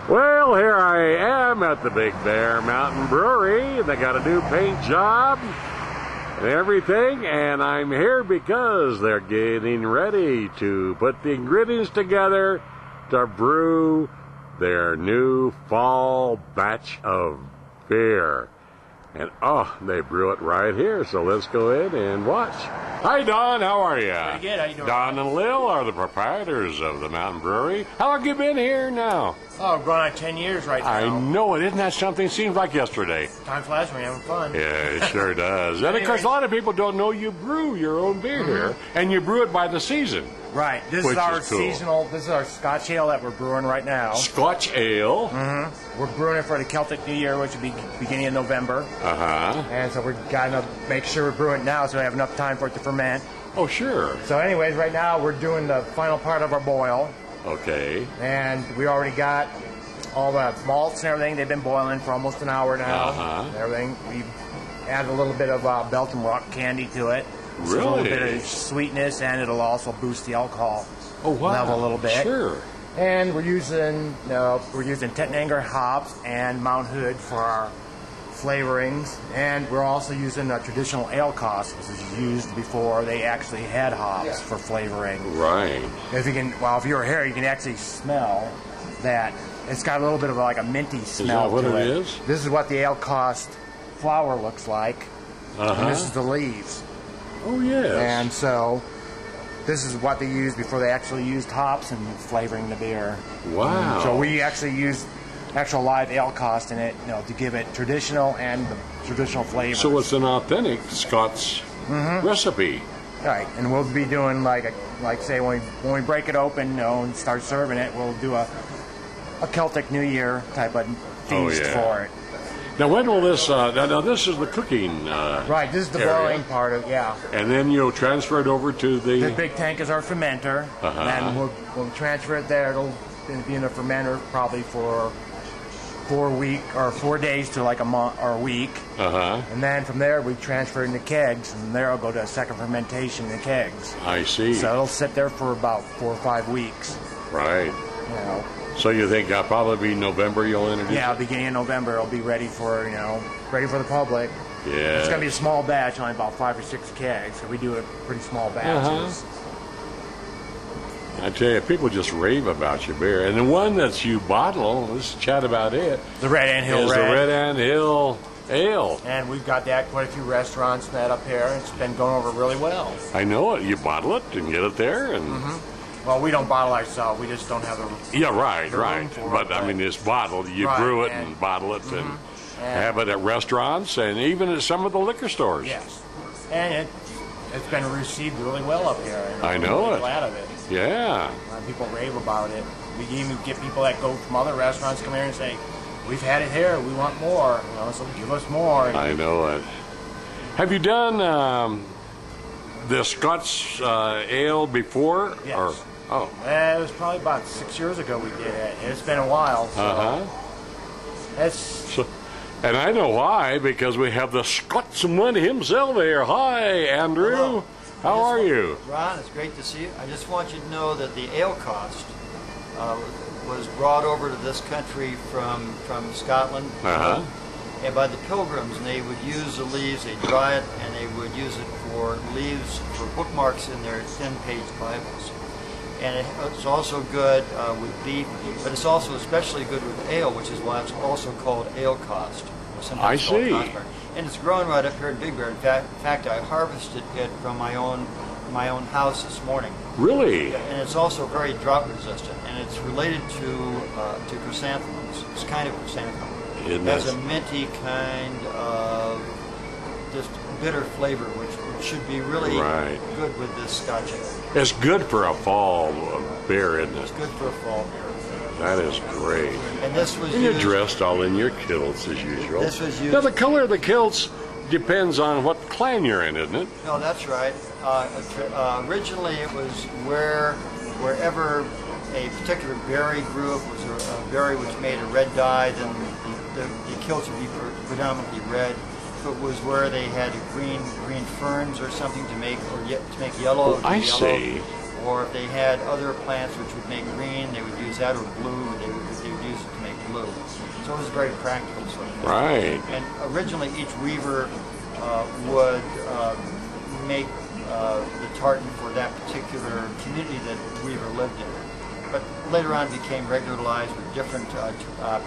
Well, here I am at the Big Bear Mountain Brewery, and they got a new paint job and everything, and I'm here because they're getting ready to put the ingredients together to brew their new fall batch of beer. And they brew it right here, so let's go in and watch. Hi, Don, how are you? Pretty good, how you doing? Don and Lil are the proprietors of the Mountain Brewery. How long have you been here now? Oh, going on 10 years right now. I know it. Isn't that something? Seems like yesterday. Time flies when you're having fun. Yeah, it sure does. And of course, a lot of people don't know you brew your own beer here, and you brew it by the season. Right. This is our seasonal. This is our Scotch ale that we're brewing right now. Scotch ale. We're brewing it for the Celtic New Year, which will be beginning of November. And so we're got to make sure we're brewing it now, so we have enough time for it to ferment. Oh, sure. So, anyways, right now we're doing the final part of our boil. Okay. And we already got all the malts and everything. They've been boiling for almost an hour now. And everything. We added a little bit of Belgian rock candy to it. Really? So a little bit of sweetness, and it'll also boost the alcohol level a little bit. Sure. And we're using Tettnanger hops and Mount Hood for our flavorings, and we're also using a traditional ale cost, which was used before they actually had hops for flavoring. Right. If you were here, you can actually smell that it's got a little bit of like a minty smell to it. Is that what it is? This is what the ale cost flower looks like, and this is the leaves. Oh, yes. And so this is what they used before they actually used hops in flavoring the beer. Wow. So we actually used actual live ale cost in it, to give it traditional and the traditional flavor. So it's an authentic Scots recipe. Right, and we'll be doing like say when we break it open, and start serving it, we'll do a Celtic New Year type of feast for it. Now, when will this? Now this is the cooking. Right, this is the area. boiling part of And then you'll transfer it over to the big tank is our fermenter, and we'll transfer it there. It'll be in the fermenter probably for 4 days to like a month or a week. And then from there we transfer it into kegs, and from there it'll go to a second fermentation in kegs. I see. So it'll sit there for about 4 or 5 weeks. Right. So you think probably be November you'll introduce? Yeah, beginning of November it'll be ready for ready for the public. Yeah. It's gonna be a small batch, only about 5 or 6 kegs. So we do it pretty small batches. I tell you, people just rave about your beer. And the one that you bottle, let's chat about it. The Red Ant Hill is the Red Ant Hill Ale. And we've got that quite a few restaurants that up here. It's been going over really well. I know it. You bottle it and get it there, and well, we don't bottle ourselves. We just don't have the right. But I mean, it's bottled. You brew it and bottle it and have it at restaurants and even at some of the liquor stores. Yes, and it's been received really well up here. And I know really it. Glad of it. Yeah. People rave about it. We even get people that go from other restaurants come here and say, "We've had it here. We want more. So give us more." I know it. Have you done the Scots ale before? Yes. It was probably about 6 years ago we did it. It's been a while. So and I know why, because we have the Scotsman himself here. Hi, Andrew. Hello. How are you? Ron, it's great to see you. I just want you to know that the ale cost was brought over to this country from Scotland. And by the Pilgrims, and they would use the leaves, they dry it, and they would use it for leaves for bookmarks in their thin-page Bibles. And it's also good with beef, but it's also especially good with ale, which is why it's also called ale cost. I see. And it's grown right up here at Big Bear. In fact, I harvested it from my own house this morning. Really? And it's also very drought resistant, and it's related to chrysanthemums. It's kind of chrysanthemum. It has a minty kind of just bitter flavor, which should be really good with this Scotch ale. It's good for a fall beer, isn't it? It's good for a fall beer. That is great. And this was you're dressed all in your kilts as usual. This was used. Now the color of the kilts depends on what clan you're in, isn't it? No, that's right. Originally, it was wherever a particular berry grew. If it was a berry which made a red dye, then the kilts would be predominantly red. If it was where they had green ferns or something to make yellow, I see. Or if they had other plants which would make green, they would use that, or blue, they would use it to make glue. So it was very practical sort of thing. Right. And originally each weaver would make the tartan for that particular community that weaver lived in. But later on became regularized with different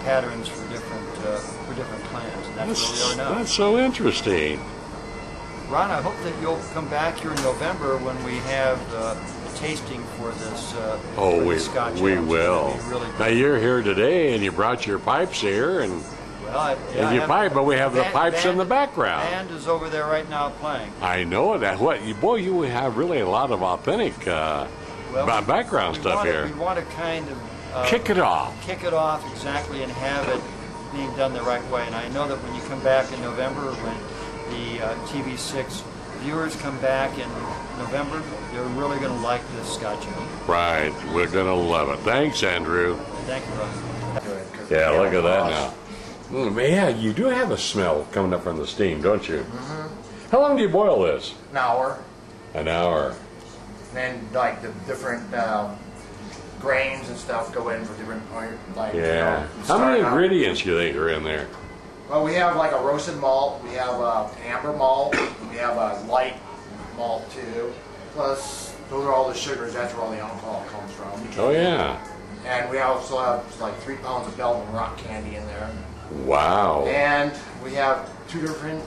patterns for different clans, and that's where we are now. That's so interesting. Ron, I hope that you'll come back here in November when we have the tasting for this. Scotch we ale. will. It's gonna be really Now good. you're here today, and you brought your pipes here, and you pipe, but we have the pipes in the background. Band is over there right now playing. I know that. Boy, you have really a lot of authentic background stuff here. We want to kind of Kick it off. Kick it off exactly and have it being done the right way. And I know that when you come back in November, when the TV6 viewers come back in November, they're really going to like this Scotch ale. Right. We're going to love it. Thanks, Andrew. Thank you, Ron. Yeah, look at that now. Yeah, you do have a smell coming up from the steam, don't you? Mm-hmm. How long do you boil this? An hour. An hour. And like the different grains and stuff go in for different, like, Yeah. you How many start out- ingredients do you think are in there? Well, we have like a roasted malt, we have amber malt, we have a light malt too. Plus, those are all the sugars. That's where all the alcohol comes from. Oh, yeah. And we also have like 3 pounds of Belgian rock candy in there. Wow. And we have 2 different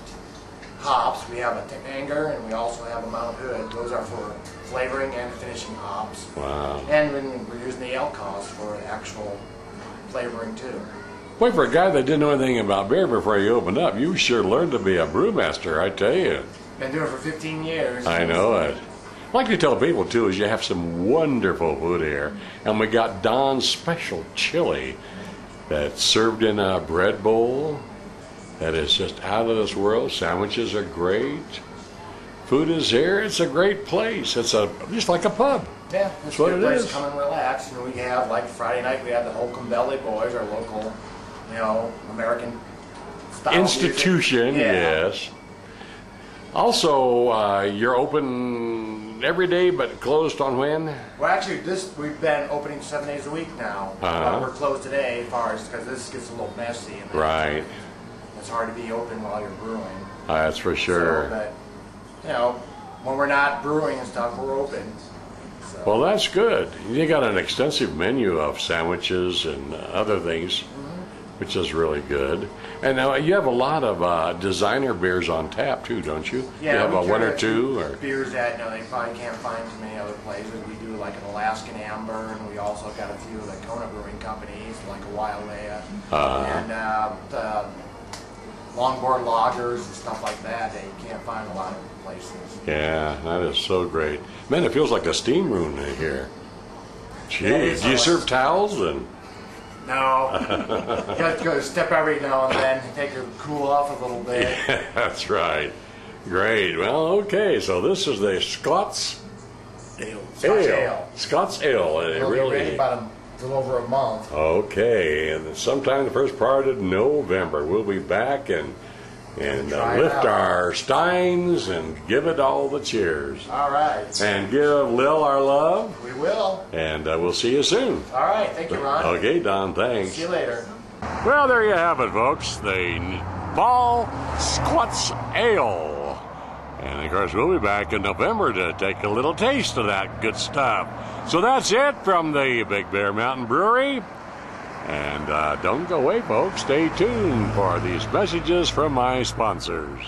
hops. We have a Tettnanger and we also have a Mount Hood. Those are for flavoring and finishing hops. Wow. And then we're using the ale cost for actual flavoring too. Boy, for a guy that didn't know anything about beer before you opened up, you sure learned to be a brewmaster, I tell you. Been doing it for 15 years. I know it. I'd like to tell people, too, is you have some wonderful food here. And we got Don's special chili that's served in a bread bowl that is just out of this world. Sandwiches are great. Food is here. It's a great place. It's just like a pub. Yeah, it's what a it good place is. to come and relax. And we have, like Friday night, we have the Holcomb Belly Boys, our local, American style Institution, music. Yeah. yes. Also, you're open every day, but closed on when? Well, actually, we've been opening 7 days a week now. But we're closed today, because this gets a little messy. And Right. It's hard to be open while you're brewing. That's for sure. So, but, when we're not brewing and stuff, we're open. So. Well, that's good. You got an extensive menu of sandwiches and other things, which is really good. And now you have a lot of designer beers on tap too, don't you? Yeah, you have we a one carry or a few two, or beers that they probably can't find too many other places. We do like an Alaskan Amber, and we also got a few of the Kona brewing companies, like a Wailea, and the longboard lagers and stuff like that that you can't find a lot of places. yeah, that is so great. Man, it feels like a steam room in here. Gee, Yeah, it is do you nice. serve towels and? No, you have to go step every now and then and take your cool off a little bit. That's right. Great. Well, okay. So this is the Scots Scotch ale. Scots ale. And it It'll be ready really. about a little over a month. Okay, and sometime the first part of November, we'll be back and Try it lift out. our steins and give it all the cheers. All right. And give Lil our love, We will. and we'll see you soon. All right. Thank you, Ron. Okay, Don, thanks. See you later. Well, there you have it, folks. The Fall Scots Ale. And, of course, we'll be back in November to take a little taste of that good stuff. So that's it from the Big Bear Mountain Brewery. And don't go away, folks. Stay tuned for these messages from my sponsors.